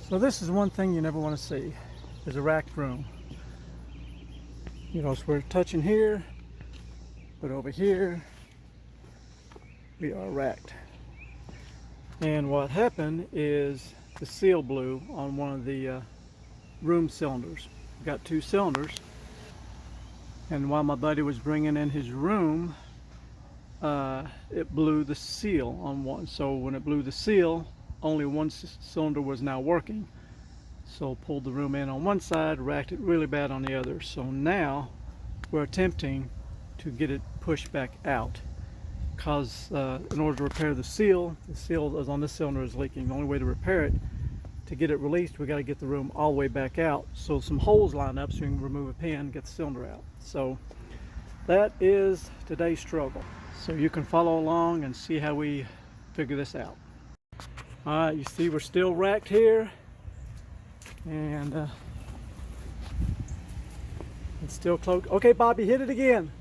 So this is one thing you never want to see, is a racked room. You know, so we're touching here, but over here we are racked. And what happened is the seal blew on one of the room cylinders. We got two cylinders, and while my buddy was bringing in his room, it blew the seal on one. So when it blew the seal, only one cylinder was now working. So pulled the room in on one side, racked it really bad on the other. So now we're attempting to get it pushed back out, because in order to repair the seal is on this cylinder is leaking. The only way to repair it, to get it released, we got to get the room all the way back out, so some holes line up so you can remove a pin, get the cylinder out. So that is today's struggle. So you can follow along and see how we figure this out. All right, you see we're still racked here, and it's still close. Okay, Bobby, hit it again.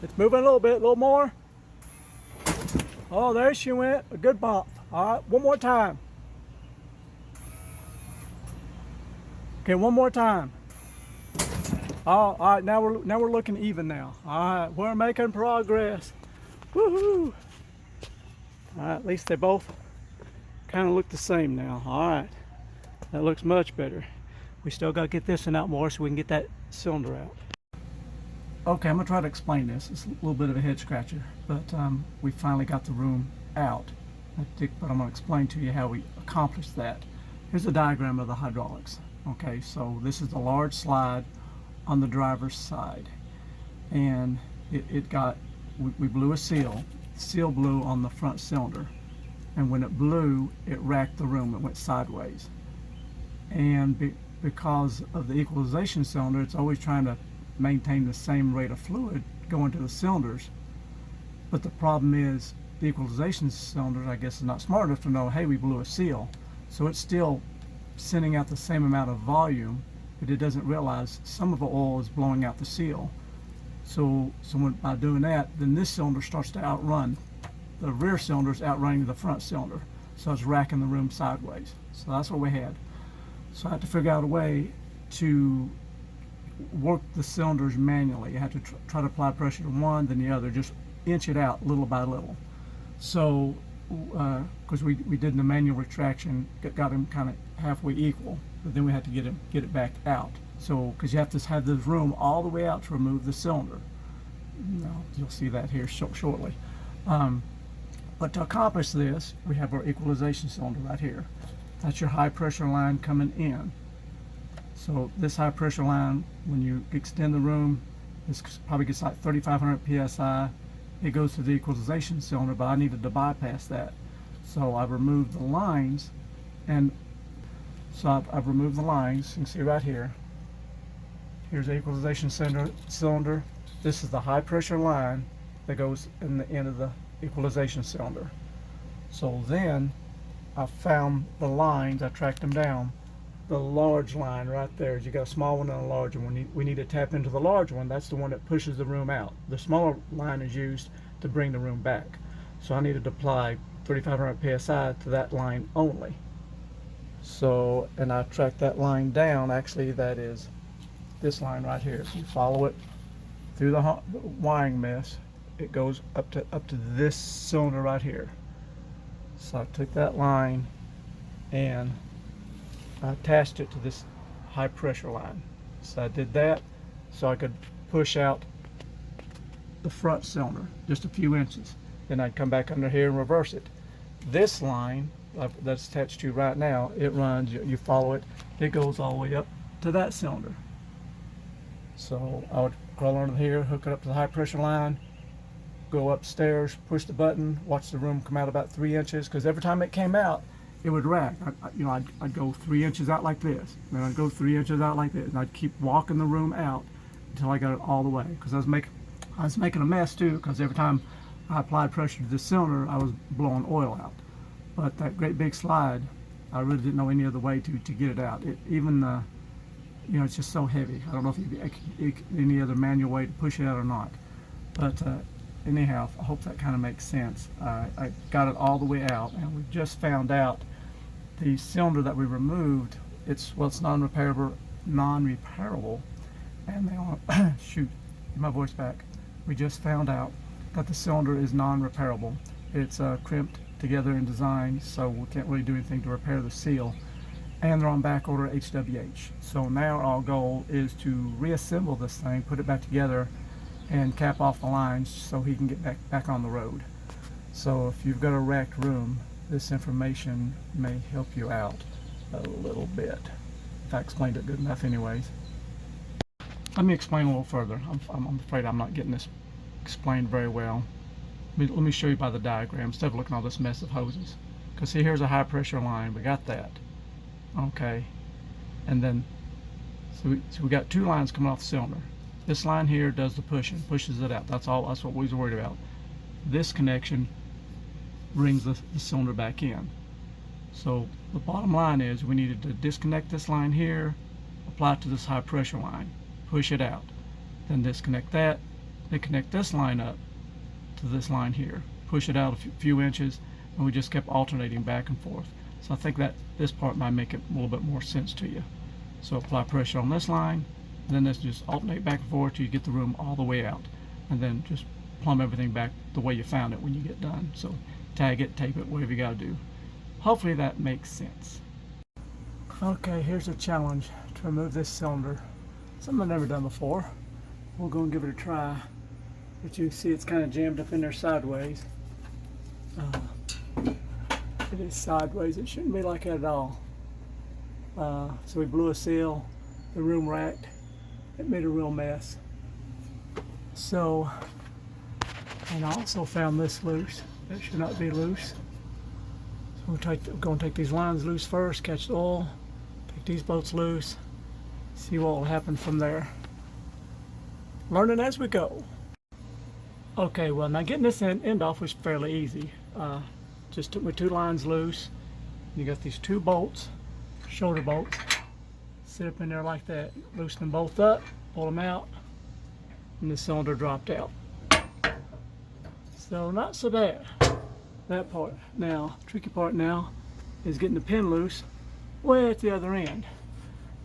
It's moving a little bit, a little more. Oh, there she went. A good bump. All right, one more time. Okay, one more time. Oh, all right, now we're looking even now. All right, we're making progress. Woohoo! All right, at least they both kind of look the same now. All right, that looks much better. We still got to get this one out more so we can get that cylinder out. Okay, I'm gonna try to explain this. It's a little bit of a head scratcher, but we finally got the room out. But I'm gonna explain to you how we accomplished that. Here's a diagram of the hydraulics. Okay, so this is the large slide on the driver's side, and we blew a seal. The seal blew on the front cylinder, and when it blew, it racked the room. It went sideways, and because of the equalization cylinder, it's always trying to maintain the same rate of fluid going to the cylinders. But the problem is the equalization cylinder, I guess, is not smart enough to know, hey, we blew a seal. So it's still sending out the same amount of volume, but it doesn't realize some of the oil is blowing out the seal. So by doing that, then this cylinder starts to outrun. The rear cylinder is outrunning the front cylinder. So it's racking the room sideways. So that's what we had. So I had to figure out a way to work the cylinders manually. You have to try to apply pressure to one, then the other, just inch it out little by little. So because we did the manual retraction, got them kind of halfway equal, but then we had to get it back out. So because you have to have this room all the way out to remove the cylinder. You'll see that here shortly. But to accomplish this, we have our equalization cylinder right here. That's your high pressure line coming in. So this high pressure line, when you extend the room, this probably gets like 3,500 psi. It goes to the equalization cylinder, but I needed to bypass that. So I've removed the lines, and so I've removed the lines. You can see right here. Here's the equalization cylinder. This is the high pressure line that goes in the end of the equalization cylinder. So then I found the lines, I tracked them down. The large line right there, you got a small one and a large one. We need to tap into the large one. That's the one that pushes the room out. The smaller line is used to bring the room back. So I needed to apply 3,500 psi to that line only. So, and I tracked that line down. Actually, that is this line right here. If you follow it through the wiring mess, it goes up to this cylinder right here. So I took that line and I attached it to this high pressure line. So I did that so I could push out the front cylinder just a few inches. Then I'd come back under here and reverse it. This line that's attached to right now, it runs, you follow it, it goes all the way up to that cylinder. So I would crawl under here, hook it up to the high pressure line, go upstairs, push the button, watch the room come out about 3 inches, because every time it came out, it would rack. I'd go 3 inches out like this, then I'd go 3 inches out like this, and I'd keep walking the room out until I got it all the way. Because I was making a mess too, because every time I applied pressure to the cylinder, I was blowing oil out. But that great big slide, I really didn't know any other way to get it out. It's just so heavy. I don't know if you any other manual way to push it out or not. But anyhow, I hope that kind of makes sense. I got it all the way out, and we just found out the cylinder that we removed, it's non-repairable, and they all shoot, get my voice back. We just found out that the cylinder is non-repairable. It's crimped together in design, so we can't really do anything to repair the seal, and they're on back order HWH. So now our goal is to reassemble this thing, put it back together, and cap off the lines so he can get back on the road. So if you've got a wrecked room, this information may help you out a little bit. If I explained it good enough anyways. Let me explain a little further. I'm afraid I'm not getting this explained very well. Let me show you by the diagram instead of looking at all this mess of hoses. Because see, here's a high pressure line. We got that. Okay. And then, so we got two lines coming off the cylinder. This line here does the pushing, pushes it out. That's what we was worried about. This connection brings the cylinder back in. So the bottom line is we needed to disconnect this line here, apply it to this high pressure line, push it out, then disconnect that, then connect this line up to this line here, push it out a few inches, and we just kept alternating back and forth. So I think that this part might make it a little bit more sense to you. So apply pressure on this line, and then this just alternate back and forth till you get the room all the way out, and then just plumb everything back the way you found it when you get done. So tag it, tape it, whatever you got to do. Hopefully that makes sense. Okay, here's a challenge to remove this cylinder. Something I've never done before. We'll go and give it a try. But you can see it's kind of jammed up in there sideways. It is sideways. It shouldn't be like that at all. So we blew a seal. The room racked. It made a real mess. So, and I also found this loose. That should not be loose. So we're going to take these lines loose first, catch the oil, take these bolts loose, see what will happen from there. Learning as we go. Okay, well now getting this end off was fairly easy. Just took my two lines loose. You got these two bolts, shoulder bolts, sit up in there like that. Loosen them both up, pull them out, and the cylinder dropped out. So not so bad, that part. Now, tricky part now is getting the pin loose way at the other end.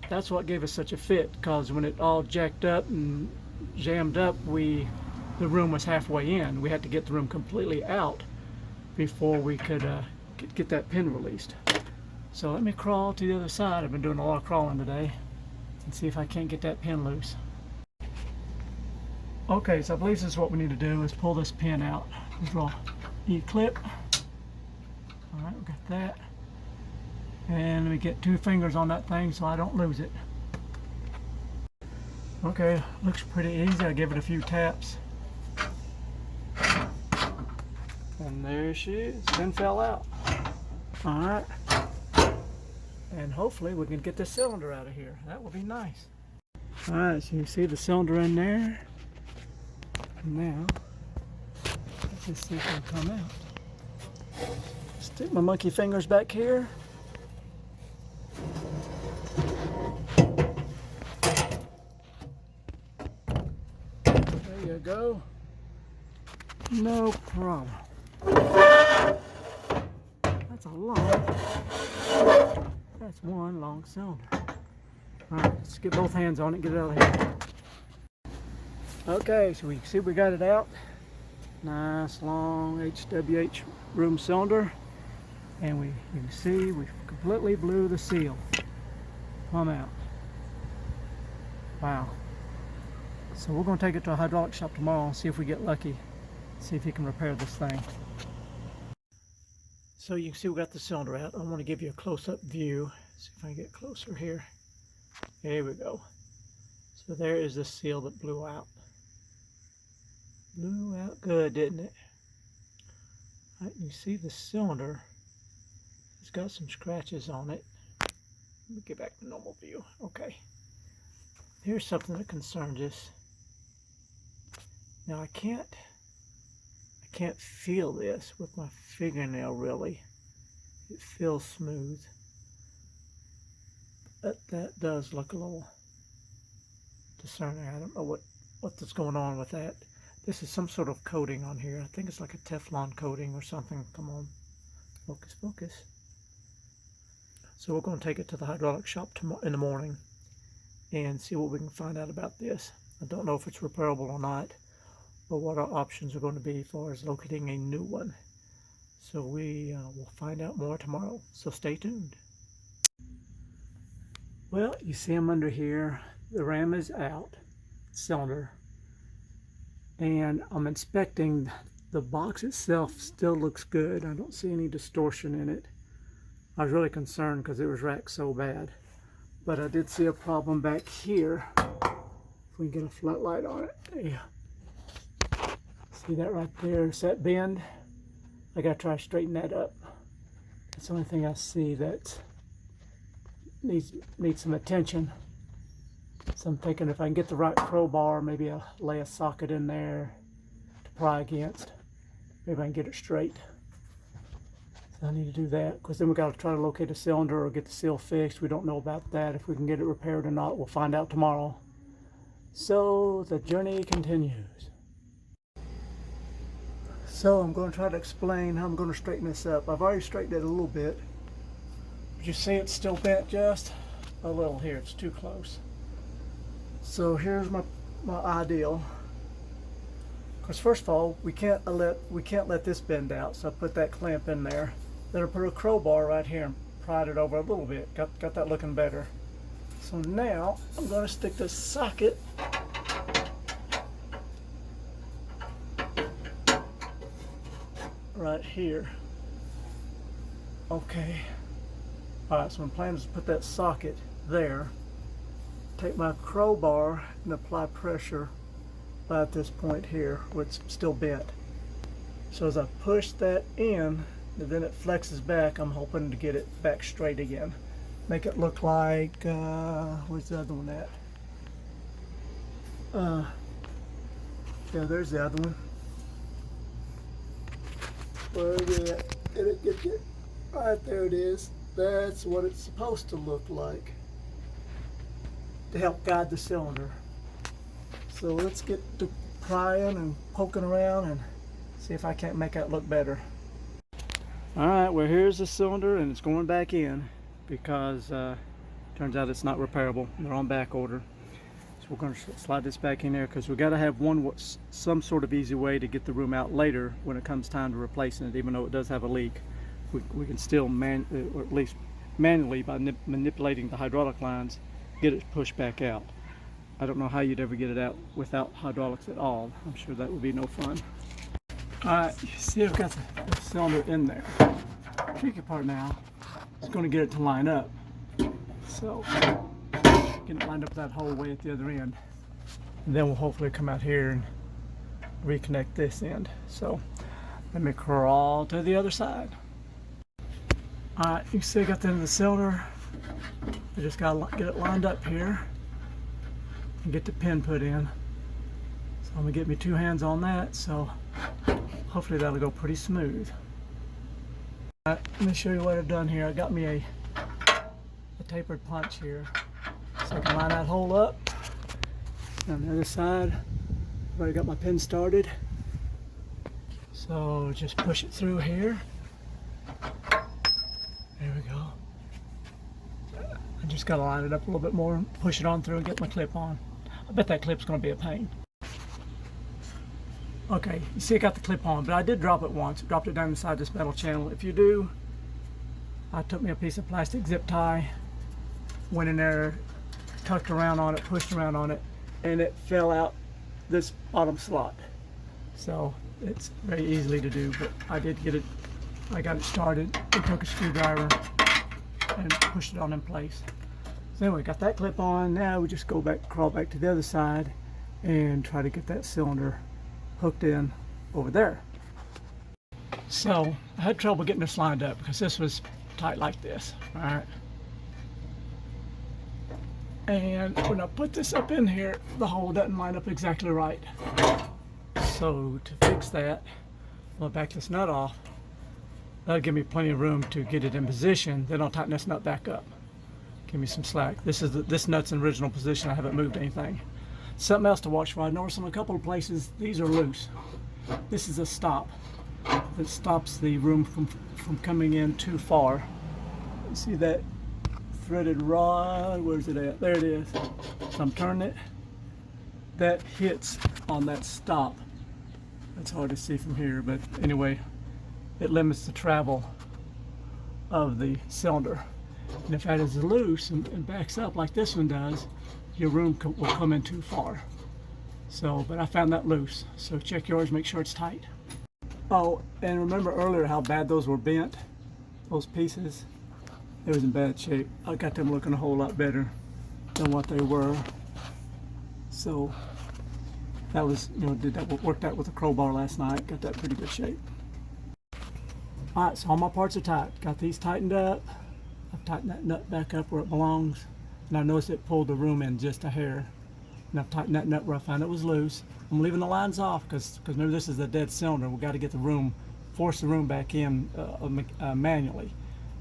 That's what gave us such a fit, because when it all jacked up and jammed up, the room was halfway in. We had to get the room completely out before we could get that pin released. So let me crawl to the other side. I've been doing a lot of crawling today, and see if I can't get that pin loose. Okay, so I believe this is what we need to do, is pull this pin out. Draw a clip. All right, we got that. And let me get 2 fingers on that thing so I don't lose it. Okay, looks pretty easy. I give it a few taps. And there she is. Pin fell out. All right. And hopefully we can get the cylinder out of here. That would be nice. All right, so you see the cylinder in there. Now, let's just see if it'll come out. Stick my monkey fingers back here. There you go. No problem. That's one long cylinder. All right, let's get both hands on it, get it out of here. Okay, so we see we got it out. Nice long HWH room cylinder. And you can see we completely blew the seal plumb out. Wow. So we're going to take it to a hydraulic shop tomorrow and see if we get lucky. See if he can repair this thing. So you can see we got the cylinder out. I want to give you a close-up view. See if I can get closer here. There we go. So there is the seal that blew out. Blew out good, didn't it? Right, you see the cylinder. It's got some scratches on it. Let me get back to normal view. Okay. Here's something that concerns us. Now I can't feel this with my fingernail really. It feels smooth. But that does look a little discerning. I don't know what's going on with that. this is some sort of coating on here. I think it's like a Teflon coating or something. Come on, focus, focus. So we're going to take it to the hydraulic shop tomorrow in the morning and see what we can find out about this. I don't know if it's repairable or not, but what our options are going to be as far as locating a new one. So we will find out more tomorrow, so stay tuned. Well, you see them under here. The ram is out, cylinder, and I'm inspecting the box itself. Still looks good. I don't see any distortion in it. I was really concerned because it was racked so bad, but I did see a problem back here. If we can get a flat light on it. Yeah. See that right there? Is that bend? I gotta try to straighten that up. That's the only thing I see that needs some attention. So I'm thinking if I can get the right crowbar, maybe I'll lay a socket in there to pry against. Maybe I can get it straight. So I need to do that, because then we got to try to locate a cylinder or get the seal fixed. We don't know about that. If we can get it repaired or not, we'll find out tomorrow. So the journey continues. So I'm going to try to explain how I'm going to straighten this up. I've already straightened it a little bit. But you see it's still bent just a little here. It's too close. So here's my ideal. Because first of all, we can't let this bend out. So I put that clamp in there. Then I put a crowbar right here and pried it over a little bit. Got that looking better. So now I'm going to stick this socket right here. Okay. Alright, so my plan is to put that socket there, take my crowbar and apply pressure at this point here where it's still bent. So as I push that in, and then it flexes back, I'm hoping to get it back straight again. Make it look like, where's the other one at? Yeah, there's the other one. Where is it? Did it get it? Right there it is. That's what it's supposed to look like to help guide the cylinder. So let's get to prying and poking around and see if I can't make that look better. Alright, well here's the cylinder and it's going back in because turns out it's not repairable. They're on back order. So we're going to slide this back in there because we've got to have some sort of easy way to get the room out later when it comes time to replacing it, even though it does have a leak. We can still, or at least manually, by manipulating the hydraulic lines, get it pushed back out. I don't know how you'd ever get it out without hydraulics at all. I'm sure that would be no fun. Alright, you see I've got the cylinder in there. The tricky part now is going to get it to line up. So, get it lined up that whole way at the other end. And then we'll hopefully come out here and reconnect this end. So, let me crawl to the other side. Alright, you can see I got the end of the cylinder. I just got to get it lined up here and get the pin put in. So I'm going to get me 2 hands on that, so hopefully that'll go pretty smooth. Alright, let me show you what I've done here. I got me a tapered punch here, so I can line that hole up. On the other side, I've already got my pin started. So just push it through here. There we go. I just got to line it up a little bit more, push it on through and get my clip on. I bet that clip's going to be a pain. Okay, you see I got the clip on, but I did drop it once. Dropped it down inside this metal channel. If you do, I took me a piece of plastic zip tie, went in there, tucked around on it, pushed around on it, and it fell out this bottom slot. So it's very easily to do, but I did get it. I got it started and took a screwdriver and pushed it on in place. So anyway, got that clip on. Now we just crawl back to the other side and try to get that cylinder hooked in over there. So I had trouble getting this lined up because this was tight like this. All right. And when I put this up in here, the hole doesn't line up exactly right. So to fix that, I'll back this nut off. That'll give me plenty of room to get it in position. Then I'll tighten this nut back up. Give me some slack. This nut's in original position. I haven't moved anything. Something else to watch for. I noticed in a couple of places these are loose. This is a stop that stops the room from coming in too far. You see that threaded rod? Where's it at? There it is. So I'm turning it. That hits on that stop. That's hard to see from here, but anyway, it limits the travel of the cylinder. And if that is loose and backs up like this one does, your room will come in too far. So, but I found that loose. So check yours, make sure it's tight. Oh, and remember earlier how bad those were bent? Those pieces? It was in bad shape. I got them looking a whole lot better than what they were. So that was, worked out with a crowbar last night. Got that pretty good shape. All right, so all my parts are tight. Got these tightened up. I've tightened that nut back up where it belongs. And I noticed it pulled the room in just a hair. And I've tightened that nut where I found it was loose. I'm leaving the lines off because remember this is a dead cylinder. We've got to get the room, force the room back in manually.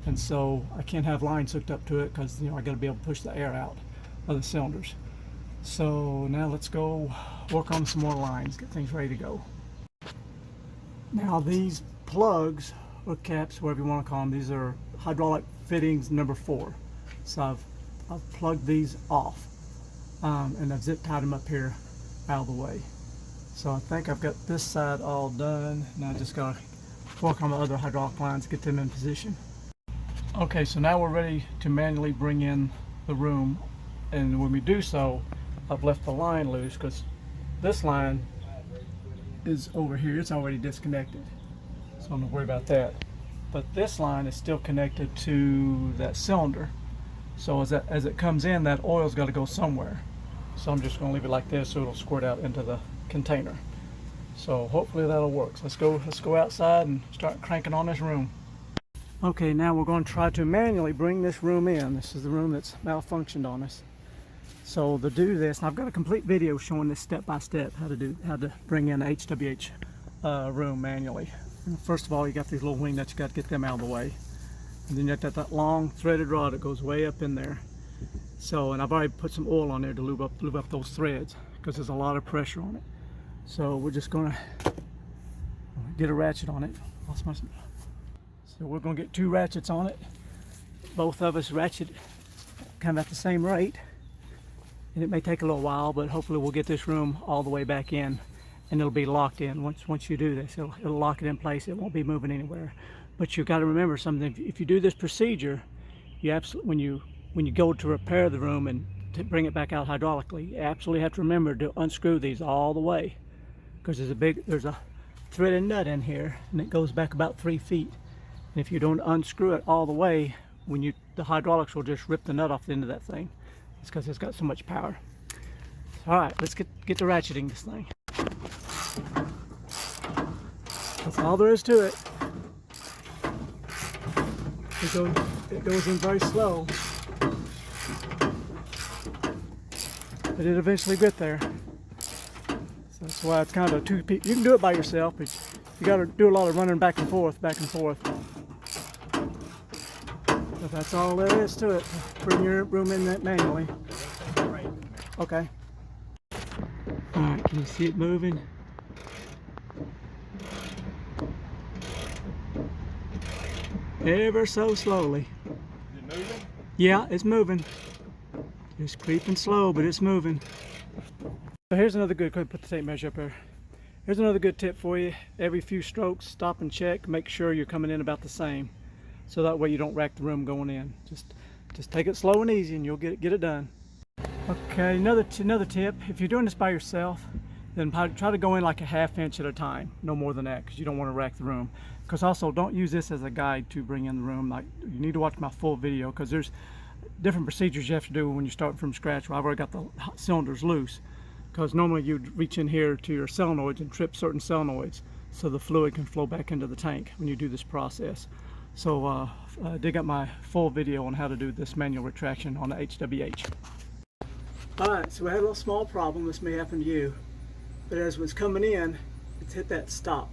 And so I can't have lines hooked up to it because I got to be able to push the air out of the cylinders. So now let's go work on some more lines, get things ready to go. Now these plugs or caps, whatever you want to call them, these are hydraulic fittings number 4. So I've plugged these off and I've zip tied them up here out of the way. So I think I've got this side all done. Now I just got to work on the other hydraulic lines, get them in position. Okay, so now we're ready to manually bring in the room, and when we do so, I've left the line loose because this line is over here. It's already disconnected, so I'm not worried about that. But this line is still connected to that cylinder. So as it comes in, that oil's got to go somewhere. So I'm just going to leave it like this so it'll squirt out into the container. So hopefully that'll work. So let's go outside and start cranking on this room. Okay, now we're going to try to manually bring this room in. This is the room that's malfunctioned on us. So to do this, and I've got a complete video showing this step by step how to bring in the HWH room manually. And first of all, you got these little wing nuts, you got to get them out of the way. And then you got that long threaded rod that goes way up in there. So, and I've already put some oil on there to lube up those threads because there's a lot of pressure on it. So we're just going to get a ratchet on it. So we're going to get 2 ratchets on it. Both of us ratchet kind of at the same rate. And it may take a little while, but hopefully we'll get this room all the way back in and it'll be locked in. Once you do this, it'll lock it in place. It won't be moving anywhere. But you've got to remember something. If you do this procedure, you absolutely, when you go to repair the room and to bring it back out hydraulically, you absolutely have to remember to unscrew these all the way, because there's a threaded nut in here and it goes back about 3 feet. And if you don't unscrew it all the way, the hydraulics will just rip the nut off the end of that thing. It's because it's got so much power. All right, let's get to ratcheting this thing. That's all there is to it. It goes in very slow, but it eventually get there. So that's why it's kind of a two-piece. You can do it by yourself, but you got to do a lot of running back and forth. But that's all there is to it. Bring your room in that manually. Okay. All right, can you see it moving? Ever so slowly. Is it moving? Yeah, it's moving. It's creeping slow, but it's moving. So here's another good, put the tape measure up here. Here's another good tip for you. Every few strokes, stop and check. Make sure you're coming in about the same. So that way you don't rack the room going in. Just take it slow and easy and you'll get it done. Okay, another tip. If you're doing this by yourself, then try to go in like a 1/2 inch at a time. No more than that, because you don't want to rack the room. Because also, don't use this as a guide to bring in the room. Like, you need to watch my full video, because there's different procedures you have to do when you start from scratch. Well, I've already got the cylinders loose, because normally you'd reach in here to your solenoids and trip certain solenoids so the fluid can flow back into the tank when you do this process. So dig up my full video on how to do this manual retraction on the HWH. Alright, so we had a little small problem. This may happen to you, but as it was coming in, it's hit that stop.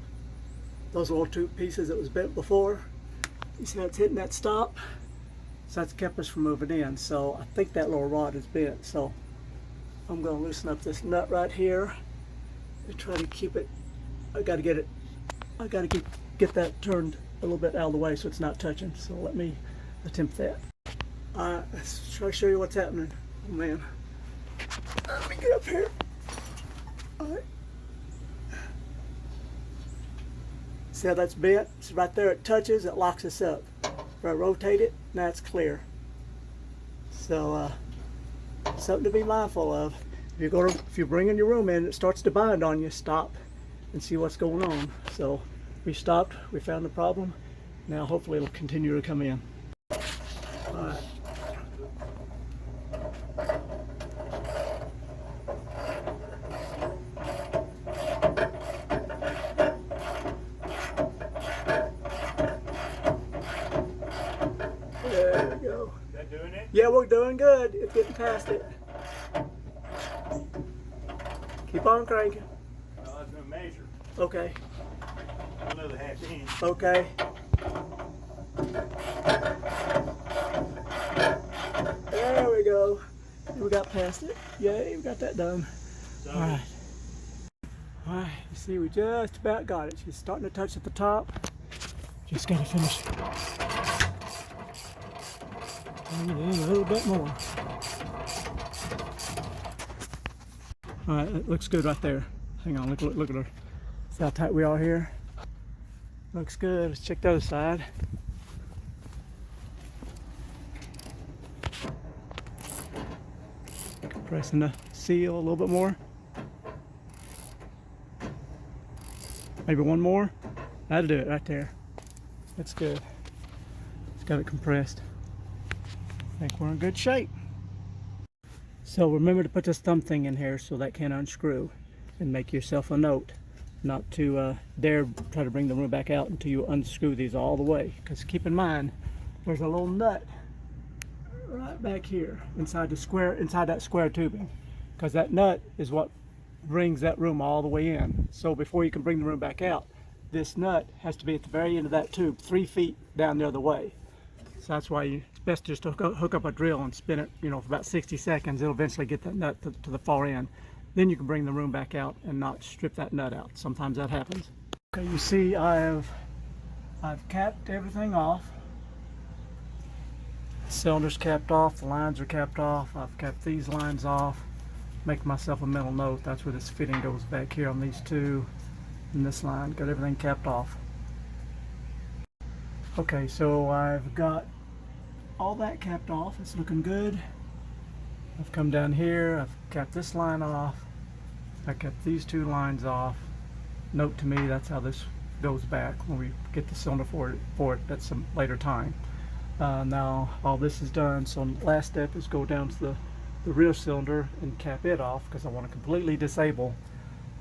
Those little 2 pieces that was bent before, you see it's hitting that stop, so that's kept us from moving in. So I think that little rod is bent. So I'm going to loosen up this nut right here and try to keep it. I got to get that turned a little bit out of the way so it's not touching. So let me attempt that. Alright, let's try to show you what's happening. Oh man. Let me get up here. Alright. See how that's bent? So right there it touches, it locks us up. If I rotate it, now it's clear. So something to be mindful of. If you're bringing your room in, it starts to bind on you, stop and see what's going on. So we stopped, we found the problem. Now hopefully it'll continue to come in. Alright. There we go. Is that doing it? Yeah, we're doing good. It's getting past it. Keep on cranking. Well, I was going to measure. Okay. Another half inch. Okay. There we go. We got past it. Yay, we got that done. So, Alright. Alright, you see we just about got it. She's starting to touch at the top. Just gotta finish it. Bring it in a little bit more. Alright, it looks good right there. Hang on, look at her. See how tight we are here? Looks good. Let's check the other side. Compressing the seal a little bit more. Maybe one more. That'll do it right there. That's good. It's got it compressed. I think we're in good shape. So remember to put this thumb thing in here so that can unscrew, and make yourself a note not to dare try to bring the room back out until you unscrew these all the way, because keep in mind there's a little nut right back here inside that square tubing, because that nut is what brings that room all the way in. So before you can bring the room back out, this nut has to be at the very end of that tube, 3 feet down the other way. So that's why it's best just to hook up a drill and spin it, for about 60 seconds. It'll eventually get that nut to the far end. Then you can bring the room back out and not strip that nut out. Sometimes that happens. Okay, you see I've capped everything off. The cylinder's capped off, the lines are capped off. I've capped these lines off. Make myself a mental note. That's where this fitting goes back here on these two and this line. Got everything capped off. Okay, so I've got all that capped off. It's looking good. I've come down here, I've capped this line off, I kept these two lines off. Note to me, that's how this goes back when we get the cylinder for it at some later time. Now all this is done, so the last step is go down to the rear cylinder and cap it off, because I want to completely disable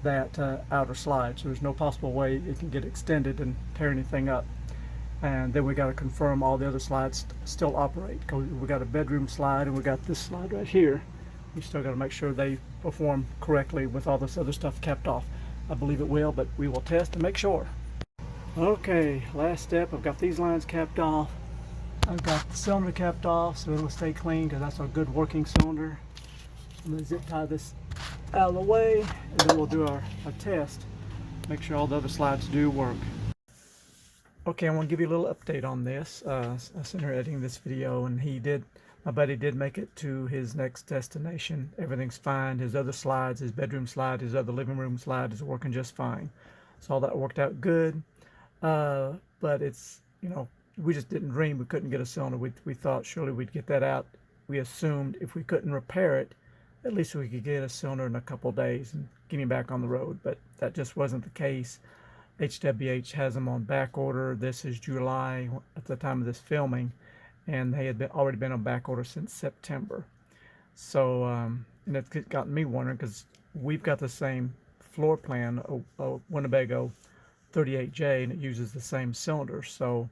that outer slide, so there's no possible way it can get extended and tear anything up. And then we got to confirm all the other slides still operate, because we got a bedroom slide and we got this slide right here. We still got to make sure they perform correctly with all this other stuff capped off. I believe it will, but we will test and make sure. Okay, last step. I've got these lines capped off. I've got the cylinder capped off so it'll stay clean, because that's our good working cylinder. I'm going to zip tie this out of the way, and then we'll do our test. Make sure all the other slides do work. Okay, I want to give you a little update on this. I was editing this video, and my buddy did make it to his next destination. Everything's fine. His other slides, his bedroom slide, his other living room slide is working just fine. So all that worked out good. But it's, we just didn't dream we couldn't get a cylinder. We thought surely we'd get that out. We assumed if we couldn't repair it, at least we could get a cylinder in a couple days and get him back on the road. But that just wasn't the case. HWH has them on back order. This is July at the time of this filming, and they had already been on back order since September. So, and it's gotten me wondering, because we've got the same floor plan, a Winnebago 38J, and it uses the same cylinder. So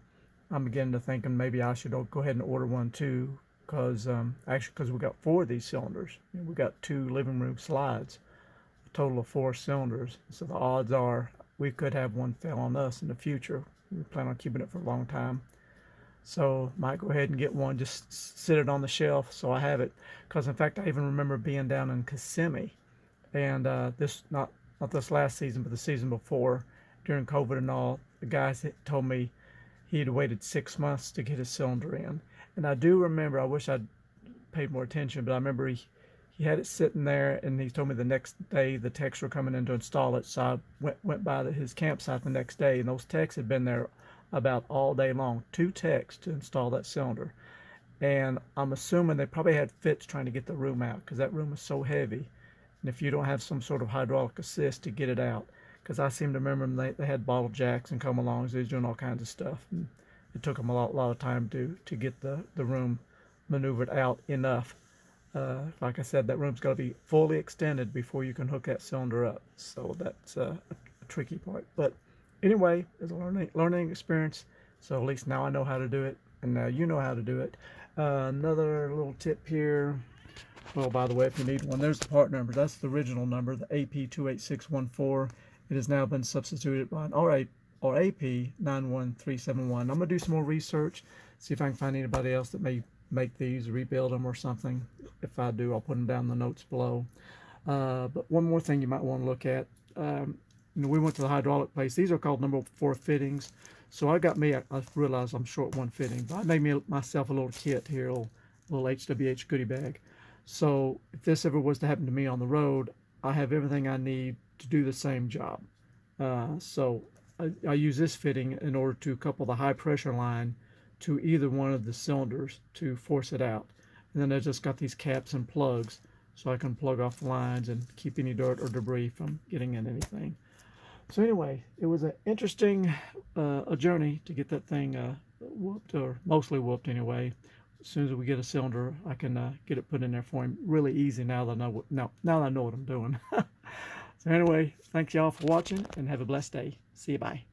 I'm beginning to thinking maybe I should go ahead and order one too, because because we got 4 of these cylinders. We got 2 living room slides, a total of 4 cylinders. So the odds are we could have one fail on us in the future. We plan on keeping it for a long time. So might go ahead and get one, just sit it on the shelf so I have it. Because in fact, I even remember being down in Kissimmee, and this not this last season, but the season before, during COVID and all, the guys told me he had waited 6 months to get his cylinder in. And I do remember, I wish I'd paid more attention, but I remember he had it sitting there, and he told me the next day the techs were coming in to install it. So I went by his campsite the next day, and those techs had been there about all day long, 2 techs to install that cylinder. And I'm assuming they probably had fits trying to get the room out, because that room is so heavy. And if you don't have some sort of hydraulic assist to get it out, because I seem to remember them, they had bottle jacks and come alongs, they was doing all kinds of stuff. And it took them a lot of time to get the room maneuvered out enough. Like I said, that room's got to be fully extended before you can hook that cylinder up. So that's a tricky part. But anyway, it's a learning experience. So at least now I know how to do it, and now you know how to do it. Another little tip here. Well, by the way, if you need one, there's the part number. That's the original number, the AP28614. It has now been substituted by an AP91371. I'm going to do some more research, see if I can find anybody else that may make these, rebuild them or something. If I do, I'll put them down in the notes below. But one more thing you might want to look at. We went to the hydraulic place. These are called number 4 fittings. So I realized I'm short one fitting, but I made myself a little kit here, a little HWH goodie bag. So if this ever was to happen to me on the road, I have everything I need to do the same job. So I use this fitting in order to couple the high pressure line to either one of the cylinders to force it out. And then I just got these caps and plugs so I can plug off the lines and keep any dirt or debris from getting in anything. So anyway, it was an interesting a journey to get that thing whooped, or mostly whooped anyway. As soon as we get a cylinder, I can get it put in there for him really easy now that I know what I'm doing. So anyway, thanks y'all for watching, and have a blessed day. See you, bye.